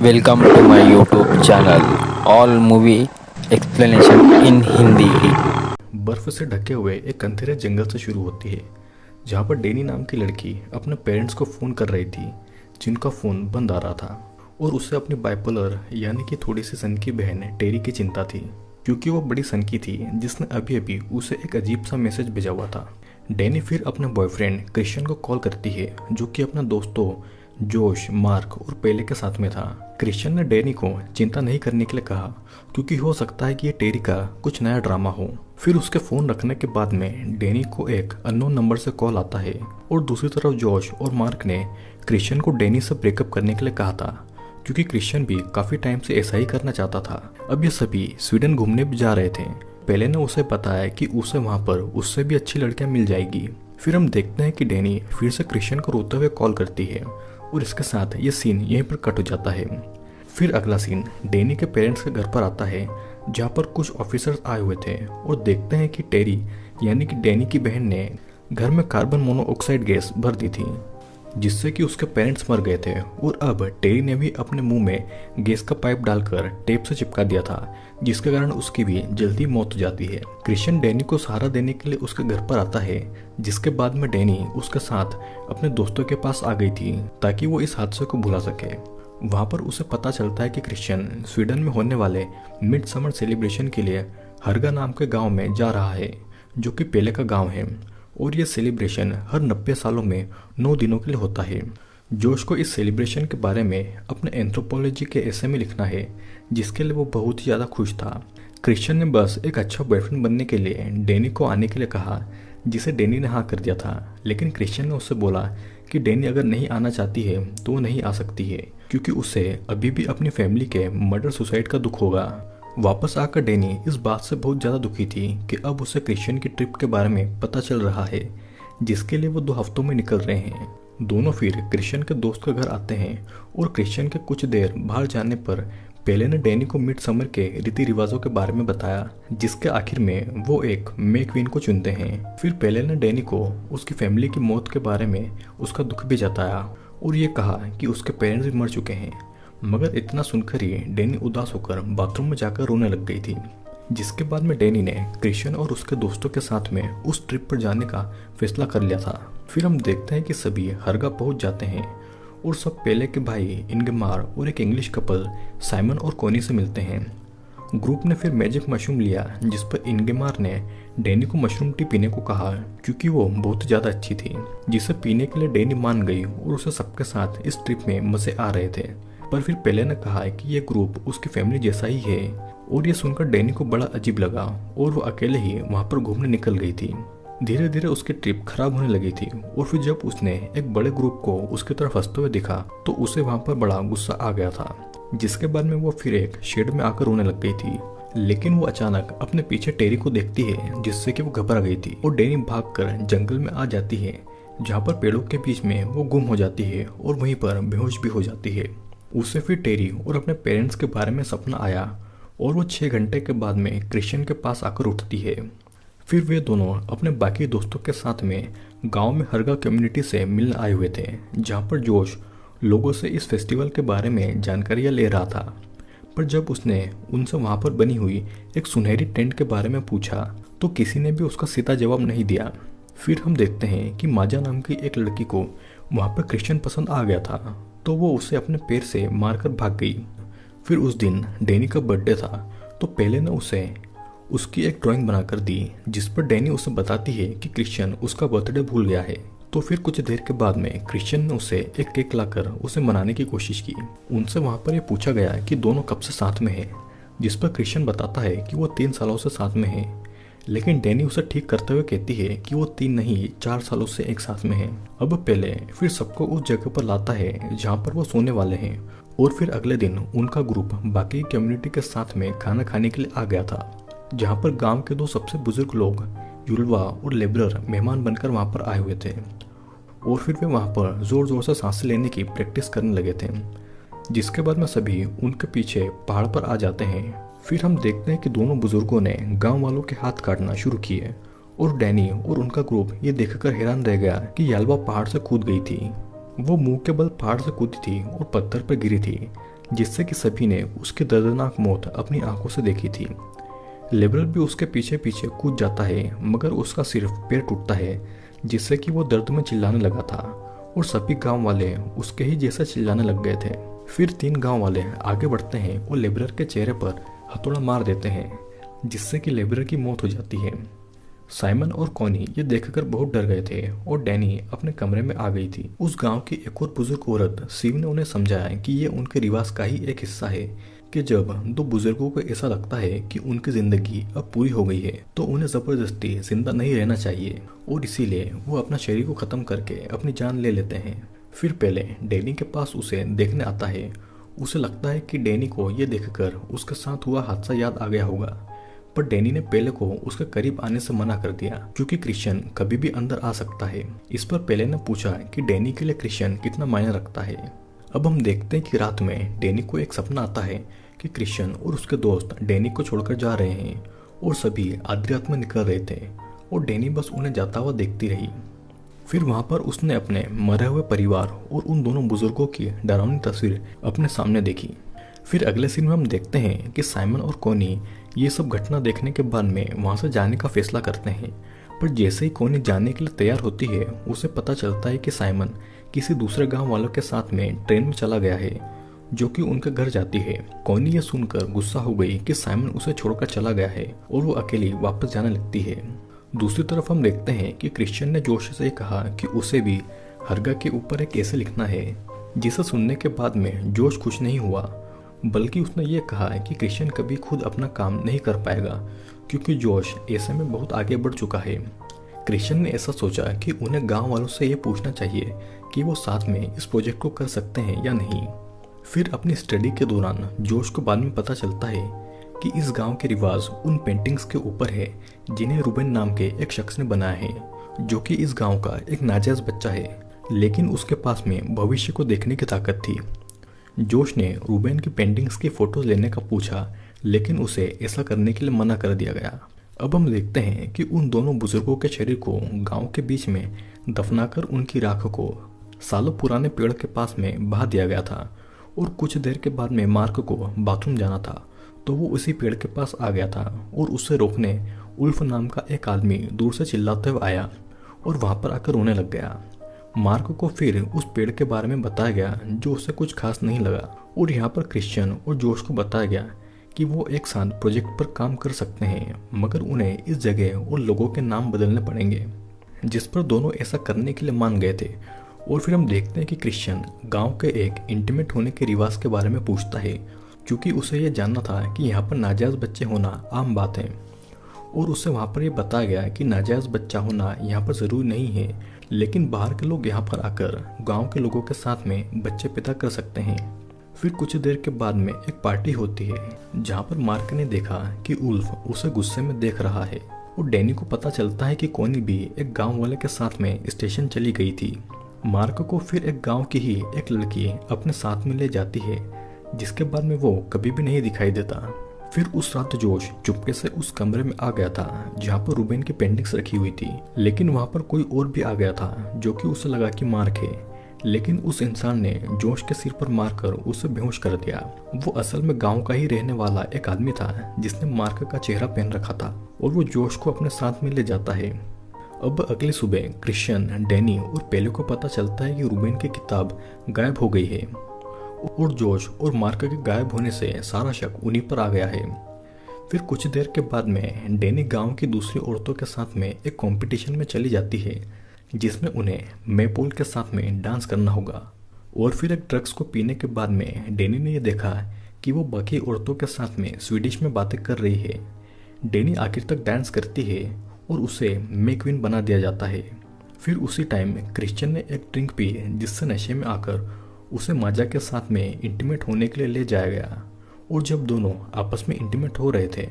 Welcome to my YouTube channel, All Movie Explanation in Hindi। बर्फ से ढके हुए एक अंधेरे जंगल से शुरू होती है, जहाँ पर डेनी नाम की लड़की अपने पेरेंट्स को फ़ोन कर रही थी, जिनका फ़ोन बंद आ रहा था। और उसे अपनी बाइपोलर यानी कि थोड़ी सी सनकी बहन टेरी की चिंता थी, क्योंकि वो बड़ी सनकी थी जिसने अभी अभी उसे एक अजीब सा मैसेज भेजा हुआ था। डेनी फिर अपने बॉयफ्रेंड क्रिश्चियन को कॉल करती है, जो कि अपने दोस्तों जोश, मार्क और पेले के साथ में था। क्रिश्चियन ने डेनी को चिंता नहीं करने के लिए कहा, क्योंकि हो सकता है कि ये टेरी का कुछ नया ड्रामा हो। फिर उसके फोन रखने के बाद में डेनी को एक अननोन नंबर से कॉल आता है और दूसरी तरफ जोश और मार्क ने क्रिश्चियन को डेनी से ब्रेकअप करने के लिए कहा था, क्योंकि क्रिश्चियन भी काफी टाइम से ऐसा ही करना चाहता था। अब ये सभी स्वीडन घूमने भी जा रहे थे। पेले ने उसे बताया कि उसे वहां पर उससे भी अच्छी लड़कियां मिल जाएगी। फिर हम देखते हैं कि डेनी फिर से क्रिश्चियन को रोते हुए कॉल करती है और इसके साथ ये सीन यहीं पर कट हो जाता है। फिर अगला सीन डेनी के पेरेंट्स के घर पर आता है, जहाँ पर कुछ ऑफिसर्स आए हुए थे और देखते हैं कि टेरी यानी कि डेनी की बहन ने घर में कार्बन मोनोऑक्साइड गैस भर दी थी, जिससे कि उसके पेरेंट्स मर गए थे। और अब टेरी ने भी अपने मुंह में गैस का पाइप डालकर टेप से चिपका दिया था, जिसके कारण उसकी भी जल्दी मौत हो जाती है। क्रिश्चियन डेनी को सहारा देने के लिए उसके घर पर आता है, जिसके बाद में डेनी उसके साथ अपने दोस्तों के पास आ गई थी ताकि वो इस हादसे को भुला सके। वहां पर उसे पता चलता है कि क्रिश्चियन स्वीडन में होने वाले मिड समर सेलिब्रेशन के लिए हरगा नाम के गांव में जा रहा है, जो कि पेले का गांव है। और ये सेलिब्रेशन हर 90 सालों में 9 दिनों के लिए होता है। जोश को इस सेलिब्रेशन के बारे में अपने एंथ्रोपोलॉजी के एसे में लिखना है, जिसके लिए वो बहुत ही ज़्यादा खुश था। क्रिश्चियन ने बस एक अच्छा बॉयफ्रेंड बनने के लिए डेनी को आने के लिए कहा, जिसे डेनी ने हाँ कर दिया था। लेकिन क्रिश्चियन ने उससे बोला कि डेनी अगर नहीं आना चाहती है तो वो नहीं आ सकती है, क्योंकि उसे अभी भी अपनी फैमिली के मर्डर सुसाइड का दुख होगा। वापस आकर डेनी इस बात से बहुत ज़्यादा दुखी थी कि अब उसे क्रिश्चियन की ट्रिप के बारे में पता चल रहा है, जिसके लिए वो 2 हफ्तों में निकल रहे हैं। दोनों फिर क्रिश्चियन के दोस्त के घर आते हैं और क्रिश्चियन के कुछ देर बाहर जाने पर पेले ने डेनी को मिड समर के रीति रिवाजों के बारे में बताया, जिसके आखिर में वो एक मे क्वीन को चुनते हैं। फिर पेले ने डेनी को उसकी फैमिली की मौत के बारे में उसका दुख भी जताया और ये कहा कि उसके पेरेंट्स भी मर चुके हैं। मगर इतना सुनकर ही डेनी उदास होकर बाथरूम में जाकर रोने लग गई थी। जिसके बाद में डेनी ने क्रिश्चियन और उसके दोस्तों के साथ में उस ट्रिप पर जाने का फैसला कर लिया था। फिर हम देखते हैं कि सभी हरगा पहुंच जाते हैं और सब पेले के भाई इंगमार और एक इंग्लिश कपल साइमन और कोनी से मिलते हैं। ग्रुप ने फिर मैजिक मशरूम लिया, जिस पर इंगमार ने डेनी को मशरूम टी पीने को कहा, क्योंकि वो बहुत ज़्यादा अच्छी थी, जिसे पीने के लिए डेनी मान गई और उसे सबके साथ इस ट्रिप में मज़े आ रहे थे। पर फिर पेले ने कहा कि ये ग्रुप उसकी फैमिली जैसा ही है, और ये सुनकर डेनी को बड़ा अजीब लगा और वो अकेले ही वहाँ पर घूमने निकल गई थी। धीरे धीरे उसकी ट्रिप खराब होने लगी थी और फिर जब उसने एक बड़े ग्रुप को उसकी तरफ हंसते हुए दिखा तो उसे वहाँ पर बड़ा गुस्सा आ गया था, जिसके बाद में वो फिर एक शेड में आकर रोने लग गई थी। लेकिन वो अचानक अपने पीछे टेरी को देखती है, जिससे कि वो घबरा गई थी और डेनी भागकर जंगल में आ जाती है, जहाँ पर पेड़ों के बीच में वो गुम हो जाती है और वहीं पर बेहोश भी हो जाती है। उसे फिर टेरी और अपने पेरेंट्स के बारे में सपना आया और वो 6 घंटे के बाद में क्रिश्चियन के पास आकर उठती है। फिर वे दोनों अपने बाकी दोस्तों के साथ में गांव में हरगा कम्युनिटी से मिलने आए हुए थे, जहां पर जोश लोगों से इस फेस्टिवल के बारे में जानकारियां ले रहा था। पर जब उसने उनसे वहां पर बनी हुई एक सुनहरी टेंट के बारे में पूछा तो किसी ने भी उसका सीधा जवाब नहीं दिया। फिर हम देखते हैं कि माजा नाम की एक लड़की को वहां पर क्रिश्चियन पसंद आ गया था, तो वो उसे अपने पैर से मारकर भाग गई। फिर उस दिन डेनी का बर्थडे था, तो पेले ने उसे उसकी एक ड्राइंग बनाकर दी, जिस पर डेनी उसे बताती है कि क्रिश्चियन उसका बर्थडे भूल गया है। तो फिर कुछ देर के बाद में क्रिश्चियन ने उसे एक केक लाकर उसे मनाने की कोशिश की। उनसे वहां पर यह पूछा गया कि दोनों कब से साथ में हैं, जिस पर क्रिश्चियन बताता है कि वो 3 सालों से साथ में है। लेकिन डेनी उसे ठीक करते हुए कहती है कि वो 3 नहीं 4 सालों से एक साथ में है। अब पहले फिर सबको उस जगह पर लाता है जहाँ पर वो सोने वाले हैं, और फिर अगले दिन उनका ग्रुप बाकी कम्युनिटी के साथ में खाना खाने के लिए आ गया था, जहाँ पर गांव के 2 सबसे बुजुर्ग लोग युलवा और लेबरर मेहमान बनकर वहाँ पर आए हुए थे। और फिर वे वहाँ पर जोर जोर से सांसें लेने की प्रैक्टिस करने लगे थे, जिसके बाद में सभी उनके पीछे पहाड़ पर आ जाते हैं। फिर हम देखते हैं कि दोनों बुजुर्गों ने गांव वालों के हाथ काटना शुरू किए और डैनी और उनका ग्रुप ये देखकर हैरान रह गया कि याल्वा पहाड़ से कूद गई थी। वो मुंह के बल पहाड़ से कूदी थी और पत्थर पर गिरी थी, जिससे कि सभी ने उसकी दर्दनाक मौत अपनी आंखों से देखी थी। लिबरल भी उसके पीछे पीछे कूद जाता है, मगर उसका सिर्फ पैर टूटता है, जिससे कि वो दर्द में चिल्लाने लगा था और सभी गांव वाले उसके ही जैसा चिल्लाने लग गए थे। फिर 3 गांव वाले आगे बढ़ते हैं और लेबरर के चेहरे पर हथौड़ा मार देते हैं, जिससे कि लेबरर की मौत हो जाती है। साइमन और कॉनी ये देखकर बहुत डर गए थे और डैनी अपने कमरे में आ गई थी। उस गांव की एक और बुजुर्ग औरत शिव ने उन्हें समझाया कि ये उनके रिवाज का ही एक हिस्सा है कि जब 2 बुजुर्गों को ऐसा लगता है कि उनकी जिंदगी अब पूरी हो गई है तो उन्हें जबरदस्ती जिंदा नहीं रहना चाहिए और इसीलिए वो अपना शरीर को खत्म करके अपनी जान ले लेते हैं। फिर पहले डैनी के पास उसे देखने आता है। उसे लगता है कि डैनी को ये देखकर उसके साथ हुआ हादसा याद आ गया होगा, पर डैनी ने पेले को उसके करीब आने से मना कर दिया क्योंकि क्रिश्चियन कभी भी अंदर आ सकता है। इस पर पेले ने पूछा कि डैनी के लिए क्रिश्चियन कितना मायने रखता है। अब हम देखते हैं कि रात में डैनी को एक सपना आता है कि क्रिश्चियन और उसके दोस्त डैनी को छोड़कर जा रहे हैं और सभी आधी रात में निकल रहे थे और डैनी बस उन्हें जाता हुआ देखती रही। फिर वहां पर उसने अपने मरे हुए परिवार और उन दोनों बुजुर्गों की डरावनी तस्वीर अपने सामने देखी। फिर अगले सीन में हम देखते हैं कि साइमन और कोनी ये सब घटना देखने के बाद में वहां से जाने का फैसला करते हैं, पर जैसे ही कोनी जाने के लिए तैयार होती है उसे पता चलता है कि साइमन किसी दूसरे गांव वालों के साथ में ट्रेन में चला गया है जो कि उनके घर जाती है। कोनी ये सुनकर गुस्सा हो गई कि साइमन उसे छोड़कर चला गया है और वो अकेली वापस जाने लगती है। दूसरी तरफ हम देखते हैं कि क्रिश्चियन ने जोश से कहा कि उसे भी हरगा के ऊपर एक ऐसे लिखना है, जिसे सुनने के बाद में जोश खुश नहीं हुआ, बल्कि उसने ये कहा कि क्रिश्चियन कभी खुद अपना काम नहीं कर पाएगा क्योंकि जोश ऐसे में बहुत आगे बढ़ चुका है। क्रिश्चियन ने ऐसा सोचा कि उन्हें गांव वालों से ये पूछना चाहिए कि वो साथ में इस प्रोजेक्ट को कर सकते हैं या नहीं। फिर अपनी स्टडी के दौरान जोश को बाद में पता चलता है कि इस गांव के रिवाज उन पेंटिंग्स के ऊपर है जिन्हें रूबेन नाम के एक शख्स ने बनाया है, जो कि इस गांव का एक नाजायज बच्चा है, लेकिन उसके पास में भविष्य को देखने की ताकत थी। जोश ने रूबेन की पेंटिंग्स की फोटोज लेने का पूछा, लेकिन उसे ऐसा करने के लिए मना कर दिया गया। अब हम देखते हैं कि उन दोनों बुजुर्गों के शरीर को गांव के बीच में दफनाकर उनकी राख को सालों पुराने पेड़ के पास में बहा दिया गया था और कुछ देर के बाद में मार्क को बाथरूम जाना था तो वो उसी पेड़ के पास आ गया था और उसे रोकने उल्फ नाम का एक आदमी दूर से चिल्लाते हुए आया और वहां पर आकर रोने लग गया। मार्क को फिर उस पेड़ के बारे में बताया गया जो उसे कुछ खास नहीं लगा और यहाँ पर क्रिश्चियन और जोश को बताया गया कि वो एक साथ प्रोजेक्ट पर काम कर सकते हैं, मगर उन्हें इस जगह और लोगों के नाम बदलने पड़ेंगे, जिस पर दोनों ऐसा करने के लिए मान गए थे। और फिर हम देखते हैं कि क्रिश्चियन गांव के एक इंटीमेट होने के रिवाज के बारे में पूछता है क्योंकि उसे यह जानना था कि यहाँ पर नाजायज बच्चे होना आम बात है और उसे वहाँ पर यह बताया गया कि नाजायज बच्चा होना यहाँ पर ज़रूरी नहीं है, लेकिन बाहर के लोग यहाँ पर आकर गांव के लोगों के साथ में बच्चे पैदा कर सकते हैं। फिर कुछ देर के बाद में एक पार्टी होती है जहाँ पर मार्क ने देखा कि उल्फ उसे गुस्से में देख रहा है और डैनी को पता चलता है कि कोनी भी एक गाँव वाले के साथ में स्टेशन चली गई थी। मार्क को फिर एक गाँव की ही एक लड़की अपने साथ में ले जाती है, जिसके बाद में वो कभी भी नहीं दिखाई देता। फिर उस रात जोश चुपके से उस कमरे में आ गया था जहाँ पर रूबेन की पेंटिंग्स रखी हुई थी, लेकिन वहाँ पर कोई और भी आ गया था जो कि उसे लगा कि मार्क है, लेकिन उस इंसान ने जोश के सिर पर मारकर उसे बेहोश कर दिया। वो असल में गांव का ही रहने वाला एक आदमी था जिसने मार्क का चेहरा पहन रखा था और वो जोश को अपने साथ में ले जाता है। अब अगली सुबह क्रिश्चियन, डैनी और पेले को पता चलता है कि रूबेन की किताब गायब हो गई है और जोश और मार्क के गायब होने से सारा शक उन्हीं पर आ गया है। फिर कुछ देर के बाद में डैनी गांव की दूसरी औरतों के साथ में एक कंपटीशन में चली जाती है जिसमें उन्हें मेपोल के साथ में डांस करना होगा। और फिर एक ड्रग्स को पीने के बाद में डैनी ने यह देखा कि वो बाकी औरतों के साथ में स्वीडिश में बातें कर रही है। डैनी आखिर तक डांस करती है और उसे मेक्विन बना दिया जाता है। फिर उसी टाइम क्रिश्चियन ने एक ड्रिंक पी जिससे नशे में आकर उसे माजा के साथ में इंटीमेट होने के लिए ले जाया गया और जब दोनों आपस में इंटीमेट हो रहे थे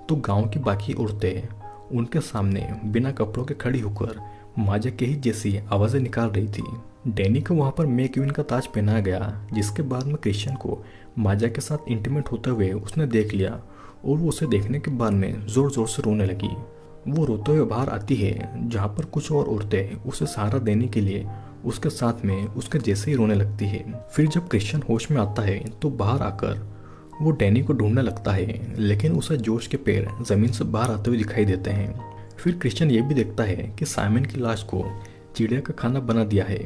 तो गांव की बाकी औरतें उनके सामने बिना कपड़ों के खड़ी होकर माजा के ही जैसी आवाज़ें निकाल रही थी। डैनी को वहाँ पर मेक्विन का ताज पहनाया गया, जिसके बाद में क्रिश्चियन को माजा के साथ इंटीमेट होते हुए उसने देख लिया और वो उसे देखने के बाद में ज़ोर ज़ोर से रोने लगी। वो रोते हुए बाहर आती है जहाँ पर कुछ और औरतें उसे सहारा देने के लिए उसके साथ में उसके जैसे ही रोने लगती है। फिर जब क्रिश्चियन होश में आता है तो बाहर आकर वो डैनी को ढूंढने लगता है, लेकिन उसे जोश के पैर जमीन से बाहर आते हुए दिखाई देते हैं। फिर क्रिश्चियन ये भी देखता है कि साइमन की लाश को चिड़िया का खाना बना दिया है।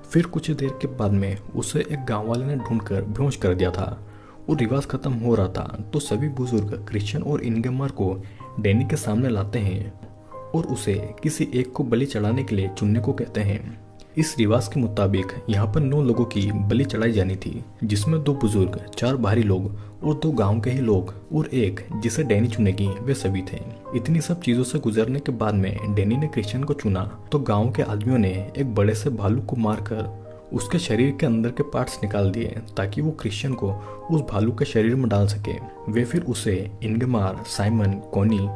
फिर कुछ देर के बाद में उसे एक गांव वाले ने ढूंढकर बेहोश कर दिया था और रिवाज खत्म हो रहा था। तो सभी बुजुर्ग क्रिश्चियन और इंगमार को डैनी के सामने लाते हैं और उसे किसी एक को बलि चढ़ाने के लिए चुनने को कहते हैं। इस रिवाज के मुताबिक यहाँ पर 9 लोगों की बलि चढ़ाई जानी थी, जिसमें 2 बुजुर्ग, 4 बाहरी लोग और 2 गांव के ही लोग और एक जिसे डैनी चुनेगी वे सभी थे। इतनी सब चीजों से गुजरने के बाद में डैनी ने क्रिश्चियन को चुना तो गांव के आदमियों ने एक बड़े से भालू को मारकर उसके शरीर के अंदर के पार्ट्स निकाल दिए ताकि वो क्रिश्चियन को उस भालू के शरीर में डाल सके। वे फिर उसे इंगमार, साइमन, कोनी,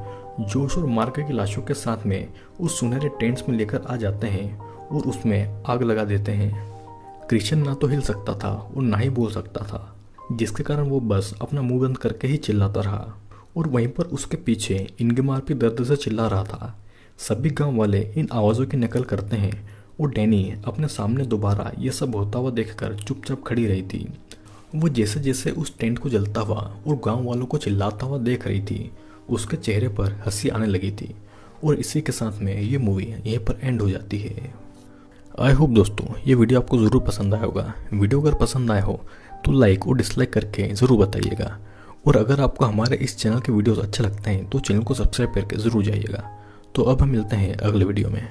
जोश और मार्का की लाशों के साथ में उस सुनहरे टेंट्स में लेकर आ जाते हैं और उसमें आग लगा देते हैं। क्रिश्चियन ना तो हिल सकता था और ना ही बोल सकता था, जिसके कारण वो बस अपना मुंह बंद करके ही चिल्लाता रहा और वहीं पर उसके पीछे इंगमार भी दर्द से चिल्ला रहा था। सभी गांव वाले इन आवाज़ों की नकल करते हैं और डैनी अपने सामने दोबारा ये सब होता हुआ देखकर चुपचाप खड़ी रही थी। वो जैसे जैसे उस टेंट को जलता हुआ और गांव वालों को चिल्लाता हुआ देख रही थी, उसके चेहरे पर हंसी आने लगी थी। और इसी के साथ में ये मूवी यहीं पर एंड हो जाती है। आई होप दोस्तों ये वीडियो आपको ज़रूर पसंद आया होगा। वीडियो अगर पसंद आया हो तो लाइक और डिसलाइक करके ज़रूर बताइएगा। और अगर आपको हमारे इस चैनल के वीडियोस अच्छे लगते हैं तो चैनल को सब्सक्राइब करके ज़रूर जाइएगा। तो अब हम मिलते हैं अगले वीडियो में।